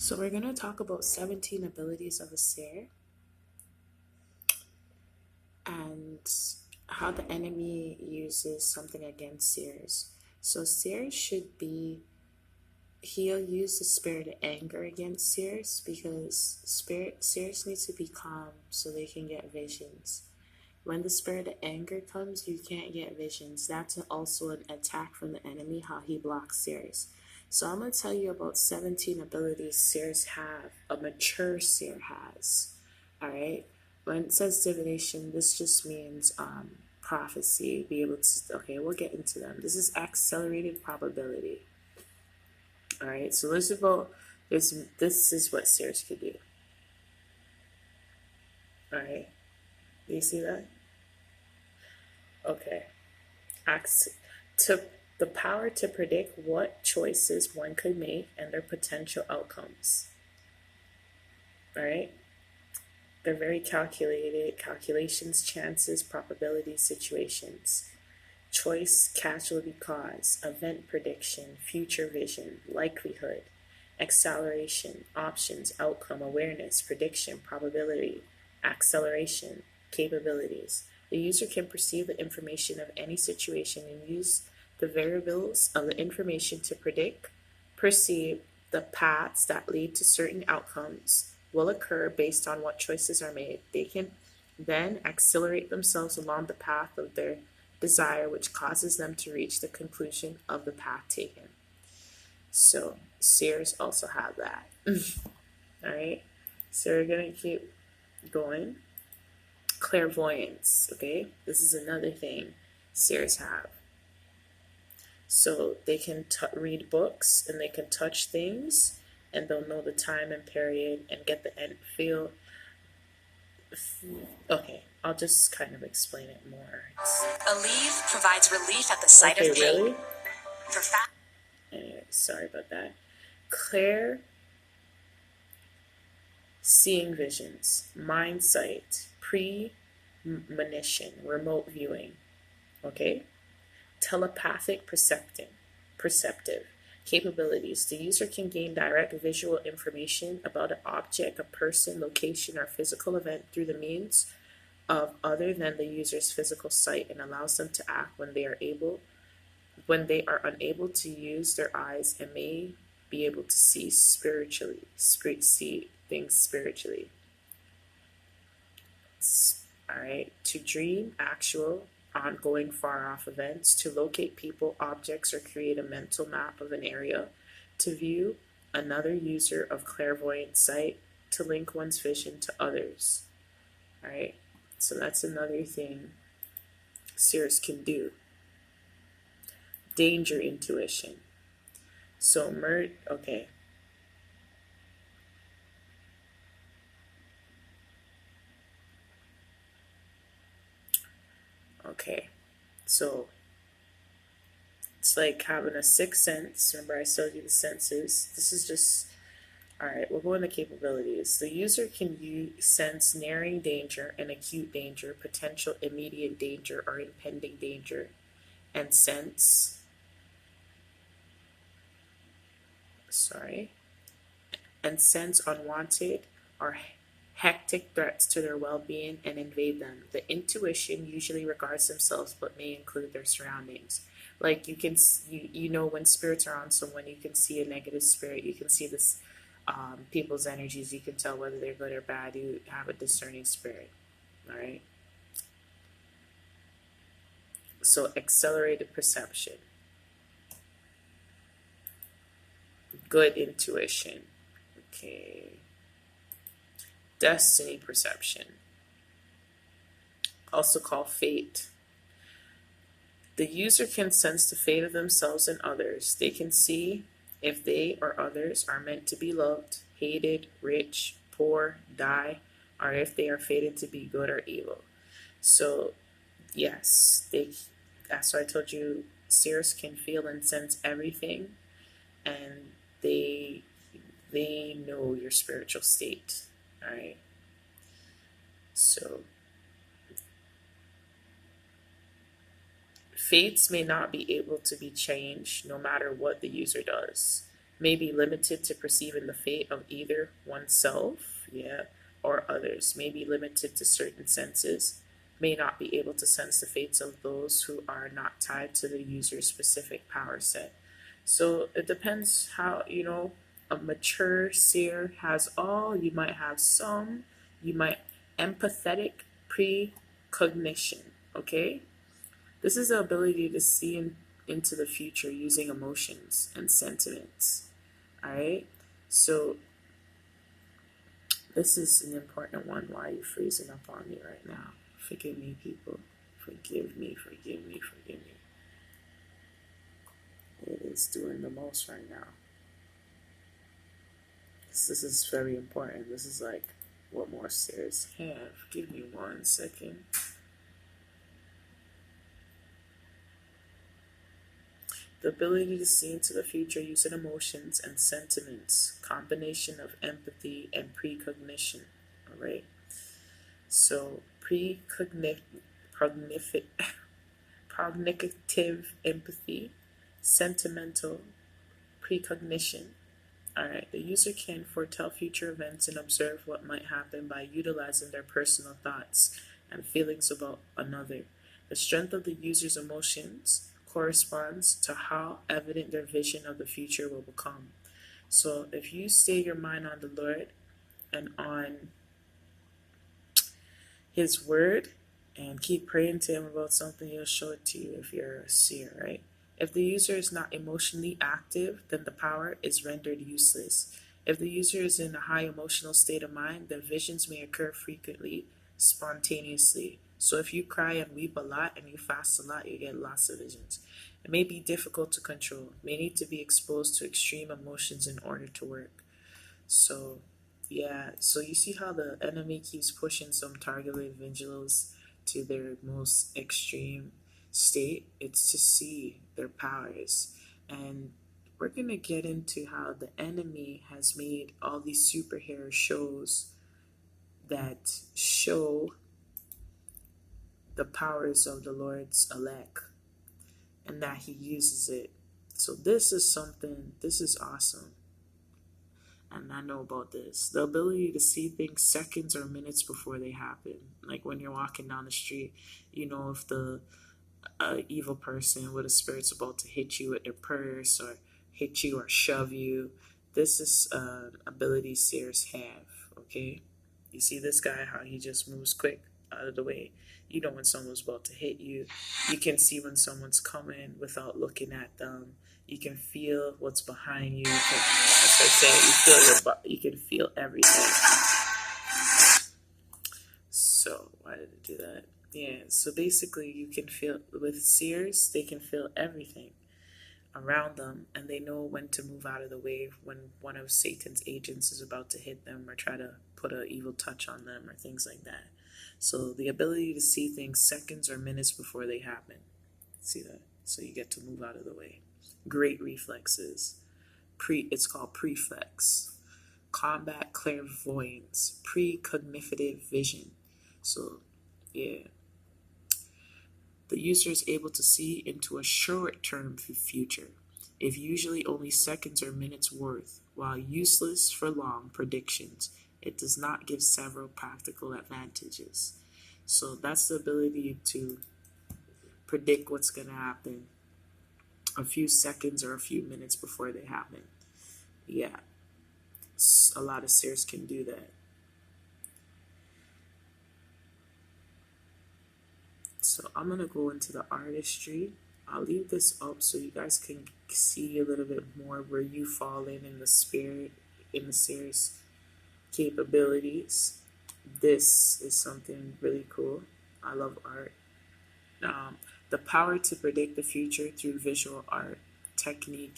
So we're going to talk about 17 abilities of a seer and how the enemy uses something against seers. So seers should be, he'll use the spirit of anger against seers because seers need to be calm so they can get visions. When the spirit of anger comes, you can't get visions. That's also an attack from the enemy, how he blocks seers. So I'm going to tell you about 17 abilities seers have, a mature seer has. All right. When it says divination, this just means prophecy. Be able to, okay, we'll get into them. This is accelerated probability. All right. So let's about this. This is what seers could do. All right. Do you see that? Okay. To the power to predict what choices one could make and their potential outcomes. All right. They're very calculated, calculations, chances, probabilities, situations. Choice, casualty cause, event prediction, future vision, likelihood, acceleration, options, outcome, awareness, prediction, probability, acceleration, capabilities. The user can perceive the information of any situation and use the variables of the information to predict, perceive the paths that lead to certain outcomes will occur based on what choices are made. They can then accelerate themselves along the path of their desire, which causes them to reach the conclusion of the path taken. So seers also have that. All right. So we're going to keep going. Clairvoyance. Okay. This is another thing seers have. So they can read books and they can touch things and they'll know the time and period and get the end feel. Okay, I'll just kind of explain it more. Aleve provides relief at the site Okay, of pain. really? For fat. Anyway, sorry about that. Clair seeing visions, mind sight, premonition, remote viewing. Okay? Telepathic perceptive capabilities. The user can gain direct visual information about an object, a person, location, or physical event through the means of other than the user's physical sight and allows them to act when they are unable to use their eyes and may be able to see see things spiritually. All right, to dream actual ongoing far off events, to locate people, objects, or create a mental map of an area, to view another user of clairvoyant sight, to link one's vision to others. All right, so that's another thing seers can do. Danger intuition. So okay. Okay, so it's like having a sixth sense. Remember I showed you the senses. This is just, all right, we'll go into capabilities. The user can sense nearing danger and acute danger, potential immediate danger or impending danger, and sense unwanted or hectic threats to their well-being and invade them. The intuition usually regards themselves but may include their surroundings. Like you know when spirits are on someone, you can see a negative spirit. You can see this people's energies. You can tell whether they're good or bad. You have a discerning spirit. All right. So accelerated perception. Good intuition. Okay. Destiny perception, also called fate. The user can sense the fate of themselves and others. They can see if they or others are meant to be loved, hated, rich, poor, die, or if they are fated to be good or evil. So, yes, that's why I told you seers can feel and sense everything, and they know your spiritual state. All right. So fates may not be able to be changed no matter what the user does. may be limited to perceiving the fate of either oneself, yeah, or others, may be limited to certain senses, may not be able to sense the fates of those who are not tied to the user's specific power set. So it depends how, a mature seer has all, you might have some, you might empathetic precognition, okay? This is the ability to see into the future using emotions and sentiments. All right. So this is an important one. Why are you freezing up on me right now? Forgive me, people. Forgive me, forgive me, forgive me. It is doing the most right now. This is very important. This is like what more seers have. Give me 1 second. The ability to see into the future using emotions and sentiments, combination of empathy and precognition. All right. So precognitive empathy, sentimental precognition. All right. The user can foretell future events and observe what might happen by utilizing their personal thoughts and feelings about another. The strength of the user's emotions corresponds to how evident their vision of the future will become. So if you stay your mind on the Lord and on His word and keep praying to Him about something, He'll show it to you if you're a seer, right? If the user is not emotionally active, then the power is rendered useless. If the user is in a high emotional state of mind, then visions may occur frequently, spontaneously. So if you cry and weep a lot and you fast a lot, you get lots of visions. It may be difficult to control, may need to be exposed to extreme emotions in order to work. So, yeah, so you see how the enemy keeps pushing some targeted individuals to their most extreme state? It's to see their powers. And we're going to get into how the enemy has made all these superhero shows that show the powers of the Lord's elect and that He uses it. So this is awesome. And I know about this. The ability to see things seconds or minutes before they happen. Like when you're walking down the street, if the evil person with a spirit's about to hit you with their purse or hit you or shove you. This is an ability seers have, okay? You see this guy, how he just moves quick out of the way. You know when someone's about to hit you. You can see when someone's coming without looking at them. You can feel what's behind you. As I say, you can feel everything. So why did it do that? Yeah, so basically you can feel, with seers, they can feel everything around them, and they know when to move out of the way when one of Satan's agents is about to hit them or try to put an evil touch on them or things like that. So the ability to see things seconds or minutes before they happen. See that? So you get to move out of the way. Great reflexes. It's called preflex. Combat clairvoyance. Precognitive vision. So, yeah. The user is able to see into a short-term future, if usually only seconds or minutes worth. While useless for long predictions, it does not give several practical advantages. So that's the ability to predict what's going to happen a few seconds or a few minutes before they happen. Yeah, a lot of seers can do that. So I'm going to go into the artistry. I'll leave this up so you guys can see a little bit more where you fall in the spirit, in the seer's capabilities. This is something really cool. I love art. The power to predict the future through visual art technique